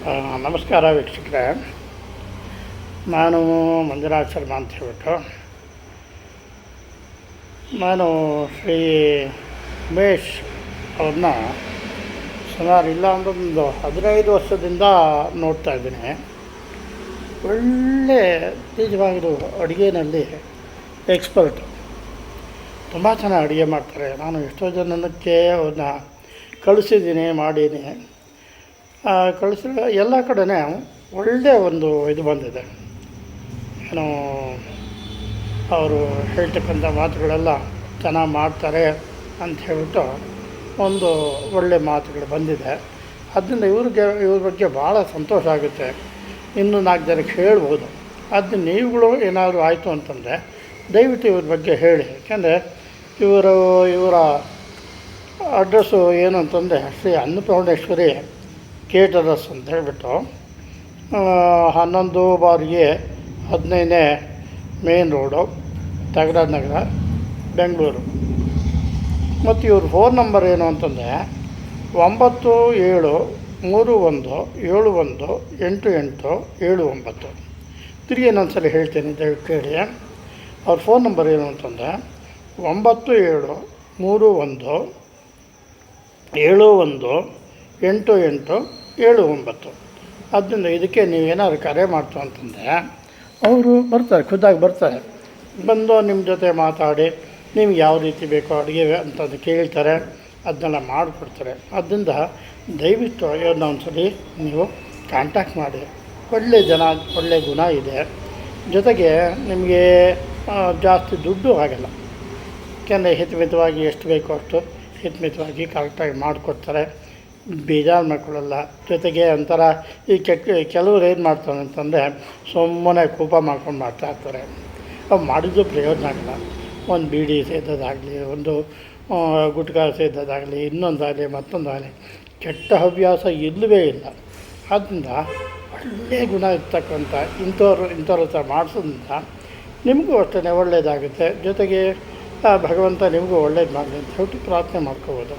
ನಮಸ್ಕಾರ ವೀಕ್ಷಕರೇ. ನಾನು ಮಂಜುನಾಥ್ ಶರ್ಮಾ ಅಂತ ಹೇಳ್ಬಿಟ್ಟು ನಾನು ಶ್ರೀ ಉಮೇಶ್ ಅವ್ರನ್ನ ಸುಮಾರು ಇಲ್ಲ ಒಂದು 15 ವರ್ಷದಿಂದ ನೋಡ್ತಾ ಇದ್ದೀನಿ. ಒಳ್ಳೆ ನಿಜವಾಗಿರೋ ಅಡುಗೆಯಲ್ಲಿ ಎಕ್ಸ್ಪರ್ಟು. ತುಂಬ ಚೆನ್ನಾಗಿ ಅಡುಗೆ ಮಾಡ್ತಾರೆ. ನಾನು ಎಷ್ಟೋ ಜನಕ್ಕೆ ಅವ್ರನ್ನ ಕಳಿಸಿದ್ದೀನಿ, ಮಾಡೀನಿ. ಕಳಿಸಿದ ಎಲ್ಲ ಕಡೆ ಒಳ್ಳೆಯ ಒಂದು ಇದು ಬಂದಿದೆ. ಏನು ಅವರು ಹೇಳ್ತಕ್ಕಂಥ ಮಾತುಗಳೆಲ್ಲ ಚೆನ್ನಾಗಿ ಮಾಡ್ತಾರೆ ಅಂತ ಹೇಳ್ಬಿಟ್ಟು ಒಂದು ಒಳ್ಳೆಯ ಮಾತುಗಳು ಬಂದಿದೆ. ಅದರಿಂದ ಇವ್ರ ಬಗ್ಗೆ ಭಾಳ ಸಂತೋಷ ಆಗುತ್ತೆ. ಇನ್ನೂ 4 ಜನಕ್ಕೆ ಹೇಳ್ಬೋದು. ಅದು ನೀವುಗಳು ಏನಾದರೂ ಆಯಿತು ಅಂತಂದರೆ ದಯವಿಟ್ಟು ಇವ್ರ ಬಗ್ಗೆ ಹೇಳಿ. ಯಾಕೆಂದರೆ ಇವರ ಅಡ್ರೆಸ್ಸು ಏನು ಅಂತಂದರೆ ಶ್ರೀ ಅನ್ನಪೂರ್ಣೇಶ್ವರಿ ಕೇಟರಸ್ ಅಂತ ಹೇಳ್ಬಿಟ್ಟು 11/15 ಮೇನ್ ರೋಡು, ತಗರಾಜ ನಗರ, ಬೆಂಗಳೂರು. ಮತ್ತು ಇವ್ರ ಫೋನ್ ನಂಬರ್ ಏನು ಅಂತಂದರೆ 9731718879. ತಿರುಗಿ ಇನ್ನೊಂದ್ಸಲ ಹೇಳ್ತೀನಿ, ದಯವಿಟ್ಟು ಕೇಳಿ. ಅವ್ರ ಫೋನ್ ನಂಬರ್ ಏನು ಅಂತಂದರೆ 9731718879. ಆದ್ದರಿಂದ ಇದಕ್ಕೆ ನೀವೇನಾದ್ರು ಕರೆ ಮಾಡ್ತು ಅಂತಂದರೆ ಅವರು ಬರ್ತಾರೆ, ಖುದ್ದಾಗಿ ಬರ್ತಾರೆ. ಬಂದು ನಿಮ್ಮ ಜೊತೆ ಮಾತಾಡಿ ನಿಮ್ಗೆ ಯಾವ ರೀತಿ ಬೇಕೋ ಅಡುಗೆ ಅಂತಂದು ಕೇಳ್ತಾರೆ, ಅದನ್ನೆಲ್ಲ ಮಾಡಿಕೊಡ್ತಾರೆ. ಆದ್ದರಿಂದ ದಯವಿಟ್ಟು ಇವ್ರನ್ನ ಒಂದ್ಸಲಿ ನೀವು ಕಾಂಟ್ಯಾಕ್ಟ್ ಮಾಡಿ. ಒಳ್ಳೆಯ ಜನ, ಒಳ್ಳೆಯ ಗುಣ ಇದೆ. ಜೊತೆಗೆ ನಿಮಗೆ ಜಾಸ್ತಿ ದುಡ್ಡು ಆಗಲ್ಲ. ಯಾಕೆಂದರೆ ಹಿತಮಿತವಾಗಿ ಎಷ್ಟು ಬೇಕೋ ಅಷ್ಟು ಹಿತಮಿತವಾಗಿ ಕರೆಕ್ಟಾಗಿ ಮಾಡಿಕೊಡ್ತಾರೆ. ಬೇಜಾರು ಮಾಡ್ಕೊಳ್ಳಲ್ಲ. ಜೊತೆಗೆ ಒಂಥರ ಈ ಕೆಲವ್ರು ಏನು ಮಾಡ್ತಾರೆ ಅಂತಂದರೆ ಸುಮ್ಮನೆ ಕೋಪ ಮಾಡ್ಕೊಂಡು ಮಾಡ್ತಾಯಿರ್ತಾರೆ. ಅವು ಮಾಡಿದ್ದು ಪ್ರಯೋಜನ ಆಗಲ್ಲ. ಒಂದು ಬೀಡಿ ಸೇದೋದಾಗಲಿ, ಒಂದು ಗುಟ್ಕಾ ಸೇದೋದಾಗಲಿ, ಇನ್ನೊಂದಾಗಲಿ ಮತ್ತೊಂದಾಗಲಿ ಕೆಟ್ಟ ಹವ್ಯಾಸ ಇಲ್ಲವೇ ಇಲ್ಲ. ಆದ್ದರಿಂದ ಒಳ್ಳೆಯ ಗುಣ ಇರ್ತಕ್ಕಂಥ ಇಂಥವ್ರ ಹತ್ರ ಮಾಡಿಸೋದ್ರಿಂದ ನಿಮಗೂ ಅಷ್ಟೇ ಒಳ್ಳೆಯದಾಗುತ್ತೆ. ಜೊತೆಗೆ ಭಗವಂತ ನಿಮಗೂ ಒಳ್ಳೇದು ಮಾಡಲಿ ಅಂತ ಹೇಳ್ಬಿಟ್ಟು ಪ್ರಾರ್ಥನೆ ಮಾಡ್ಕೋಬೋದು.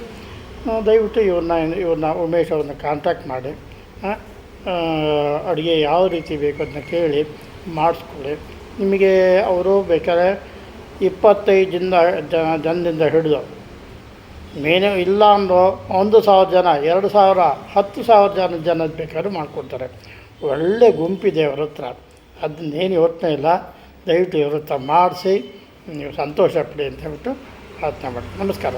ದಯವಿಟ್ಟು ಇವ್ರನ್ನ ಉಮೇಶ್ ಅವ್ರನ್ನ ಕಾಂಟ್ಯಾಕ್ಟ್ ಮಾಡಿ ಅಡುಗೆ ಯಾವ ರೀತಿ ಬೇಕು ಅದನ್ನ ಕೇಳಿ ಮಾಡಿಸ್ಕೊಳ್ಳಿ. ನಿಮಗೆ ಅವರು ಬೇಕಾದ್ರೆ 25 ಜನದಿಂದ ಹಿಡಿದು ಮೇನು ಇಲ್ಲ ಅಂದರೂ 1,000 ಜನ, 2,000, 10,000 ಜನದ ಬೇಕಾದ್ರೂ ಮಾಡಿಕೊಡ್ತಾರೆ. ಒಳ್ಳೆ ಗುಂಪಿದೆ ಅವ್ರ ಹತ್ರ. ಅದನ್ನೇನು ಯೋಚನೆ ಇಲ್ಲ. ದಯವಿಟ್ಟು ಇವ್ರ ಹತ್ರ ಮಾಡಿಸಿ ನೀವು ಸಂತೋಷ ಪಡಿ ಅಂತ ಹೇಳ್ಬಿಟ್ಟು ಪ್ರಾರ್ಥನೆ ಮಾಡಿ. ನಮಸ್ಕಾರ.